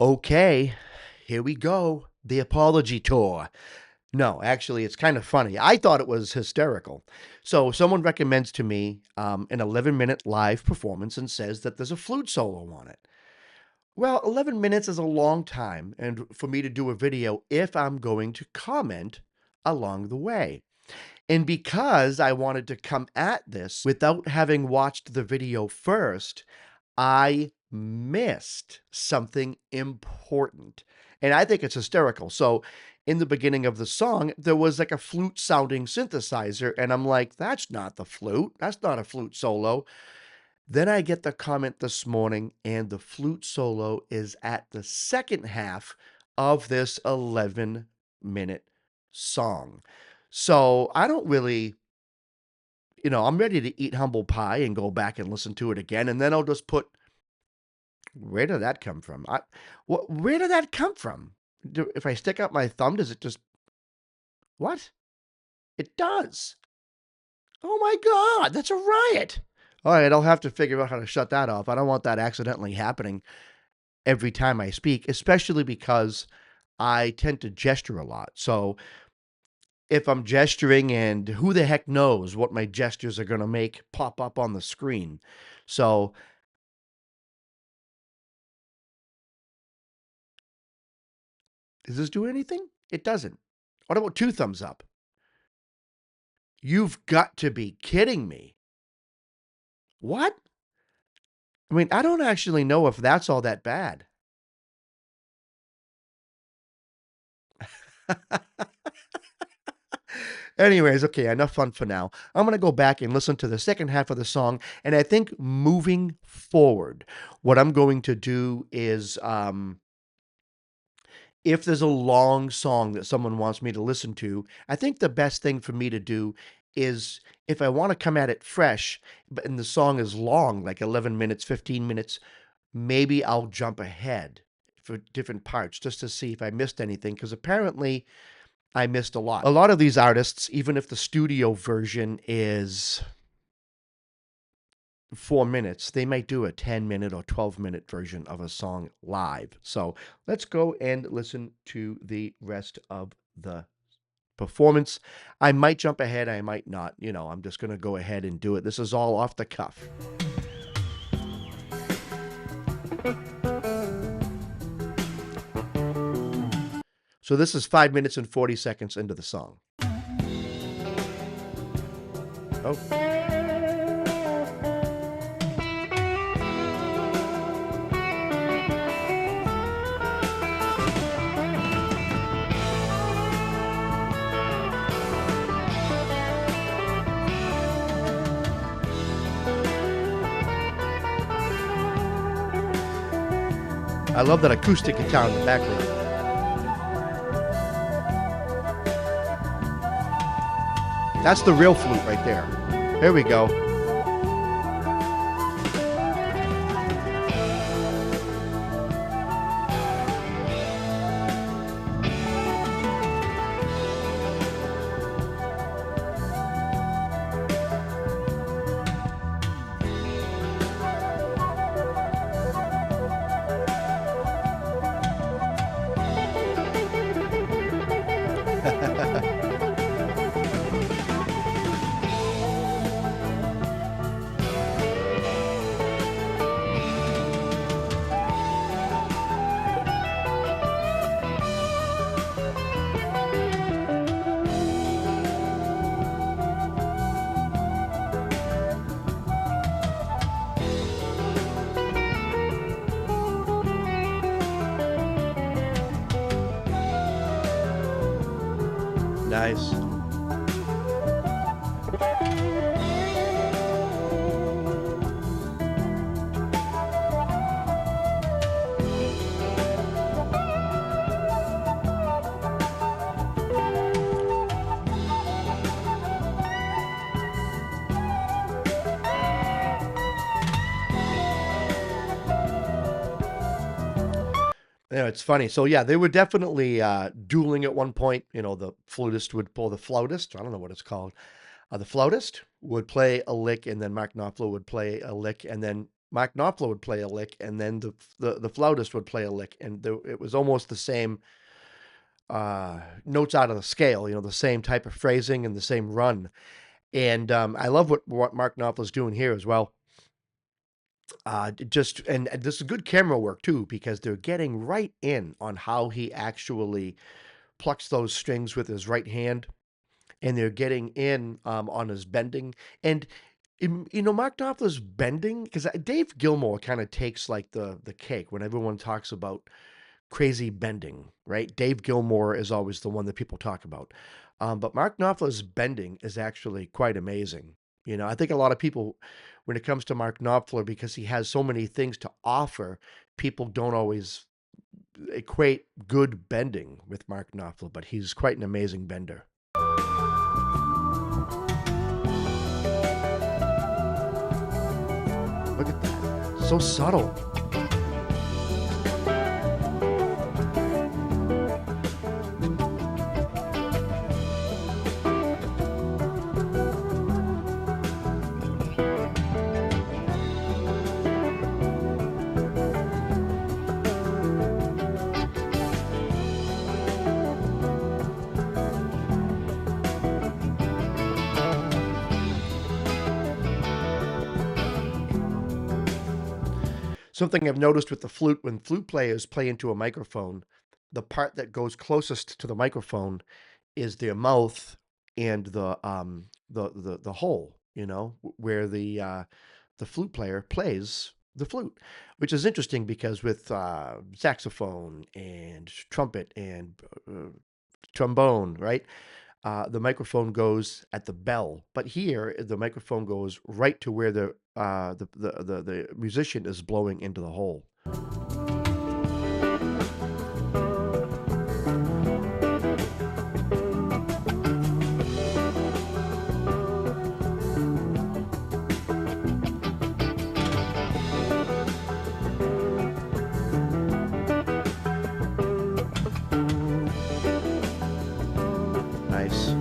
Okay, here we go. The apology tour. No, actually, it's kind of funny. I thought it was hysterical. So, someone recommends to me an 11-minute live performance and says that there's a flute solo on it. Well, 11 minutes is a long time, and for me to do a video if I'm going to comment along the way. And because I wanted to come at this without having watched the video first, I missed something important. And I think it's hysterical. So, in the beginning of the song, there was like a flute sounding synthesizer, and I'm like, that's not the flute. That's not a flute solo. Then I get the comment this morning, and the flute solo is at the second half of this 11-minute song. So, I don't really, I'm ready to eat humble pie and go back and listen to it again. And then I'll just put, where did that come from? Where did that come from? If I stick out my thumb, does it just, what? It does. Oh my God, that's a riot. All right, I'll have to figure out how to shut that off. I don't want that accidentally happening every time I speak, especially because I tend to gesture a lot. So if I'm gesturing, and who the heck knows what my gestures are going to make pop up on the screen. So, does this do anything? It doesn't. What about two thumbs up? You've got to be kidding me. What? I mean, I don't actually know if that's all that bad. Anyways, okay, enough fun for now. I'm going to go back and listen to the second half of the song. And I think moving forward, what I'm going to do is if there's a long song that someone wants me to listen to, I think the best thing for me to do is if I want to come at it fresh, and the song is long, like 11 minutes, 15 minutes, maybe I'll jump ahead for different parts just to see if I missed anything, because apparently I missed a lot. A lot of these artists, even if the studio version is 4 minutes, they might do a 10-minute or 12-minute version of a song live. So let's go and listen to the rest of the performance. I might jump ahead, I might not. I'm just going to go ahead and do it. This is all off the cuff. So this is 5 minutes and 40 seconds into the song. Oh. I love that acoustic guitar in the background. That's the real flute right there. There we go. Nice. Yeah, it's funny. So yeah, they were definitely dueling at one point. The flutist would pull the flautist. I don't know what it's called. The flautist would play a lick, and then Mark Knopfler would play a lick, and then Mark Knopfler would play a lick, and then the flautist would play a lick, and it was almost the same notes out of the scale, the same type of phrasing and the same run. And I love what Mark Knopfler's doing here as well. Just and this is good camera work too, because they're getting right in on how he actually plucks those strings with his right hand, and they're getting in on his bending. And Mark Knopfler's bending, because Dave Gilmour kind of takes like the cake when everyone talks about crazy bending, right? Dave Gilmour is always the one that people talk about. But Mark Knopfler's bending is actually quite amazing. I think a lot of people, when it comes to Mark Knopfler, because he has so many things to offer, people don't always equate good bending with Mark Knopfler, but he's quite an amazing bender. Look at that. So subtle. Something I've noticed with the flute, when flute players play into a microphone, the part that goes closest to the microphone is their mouth and the hole, where the flute player plays the flute, which is interesting because with saxophone and trumpet and trombone, right? The microphone goes at the bell, but here the microphone goes right to where the musician is blowing into the hole. Nice.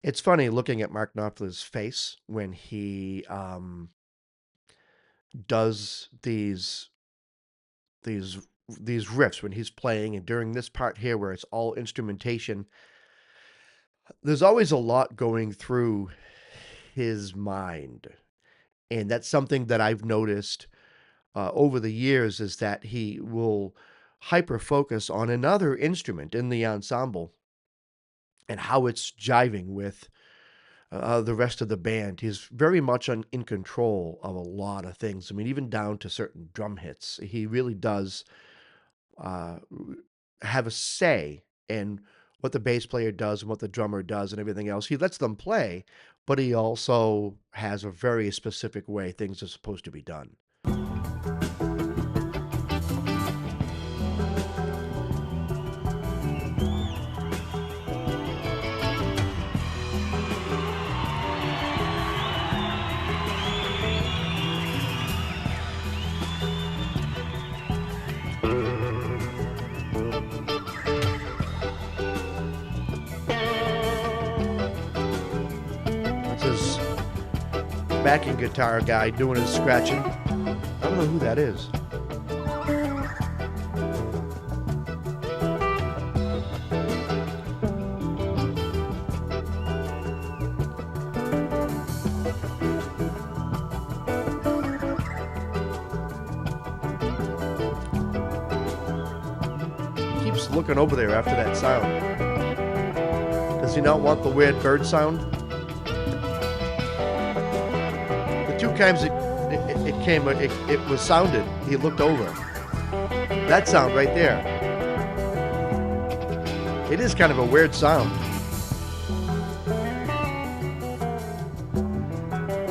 It's funny looking at Mark Knopfler's face when he does these riffs when he's playing, and during this part here where it's all instrumentation, there's always a lot going through his mind. And that's something that I've noticed over the years, is that he will hyper focus on another instrument in the ensemble and how it's jiving with the rest of the band. He's very much in control of a lot of things. I mean, even down to certain drum hits. He really does have a say in what the bass player does and what the drummer does and everything else. He lets them play, but he also has a very specific way things are supposed to be done. Backing guitar guy doing his scratching. I don't know who that is. He keeps looking over there after that sound. Does he not want the weird bird sound? Two times it was sounded, he looked over. That sound right there. It is kind of a weird sound.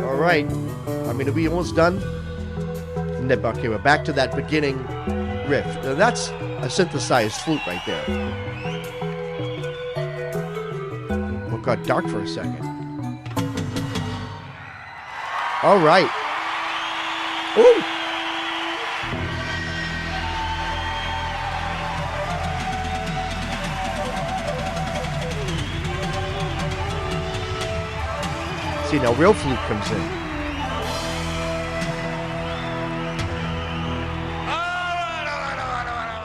All right. I mean, are we almost done? Okay, we're back to that beginning riff. Now that's a synthesized flute right there. got dark for a second. All right. Ooh. See, now real flute comes in.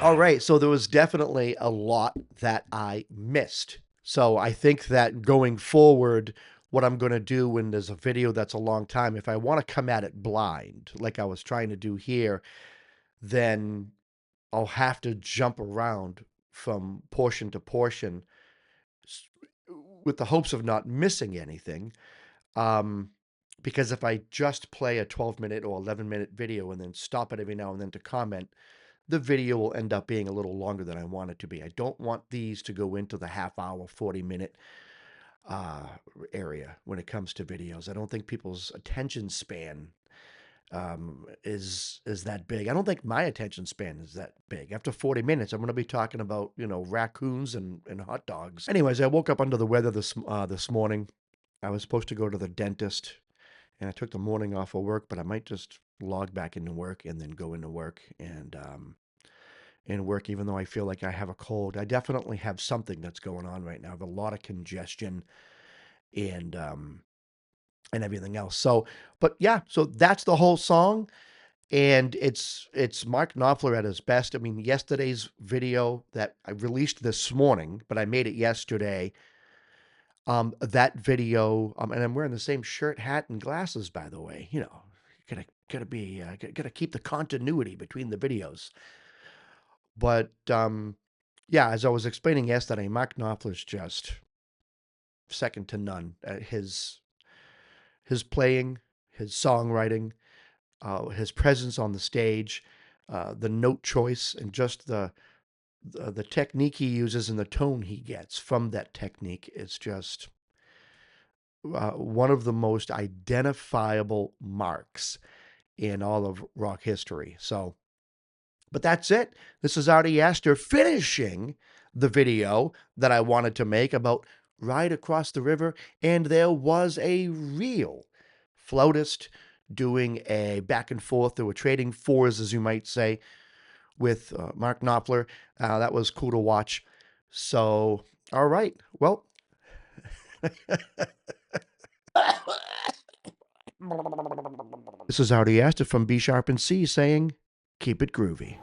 All right, so there was definitely a lot that I missed. So I think that going forward, what I'm going to do when there's a video that's a long time, if I want to come at it blind, like I was trying to do here, then I'll have to jump around from portion to portion with the hopes of not missing anything. Um, because if I just play a 12-minute or 11-minute video and then stop it every now and then to comment, the video will end up being a little longer than I want it to be. I don't want these to go into the half hour, 40-minute uh, area when it comes to videos. I don't think people's attention span is that big. I don't think my attention span is that big. After 40 minutes, I'm going to be talking about, raccoons and hot dogs. Anyways, I woke up under the weather this morning. I was supposed to go to the dentist, and I took the morning off of work, but I might just log back into work and then go into work and work, even though I feel like I have a cold. I definitely have something that's going on right now. I have a lot of congestion and everything else. So, but yeah, so that's the whole song, and it's Mark Knopfler at his best. I mean, yesterday's video that I released this morning, but I made it yesterday. That video, and I'm wearing the same shirt, hat, and glasses, by the way. Gotta keep the continuity between the videos. But yeah, as I was explaining yesterday, Mark Knopfler's just second to none. His playing, his songwriting, his presence on the stage, the note choice, and just the technique he uses and the tone he gets from that technique is just one of the most identifiable marks in all of rock history. So, but that's it. This is Artie Astor finishing the video that I wanted to make about Ride Across the River. And there was a real flautist doing a back and forth. They were trading fours, as you might say, with Mark Knopfler. That was cool to watch. So, all right. Well, this is Artie Astor from B Sharp and C saying, keep it groovy.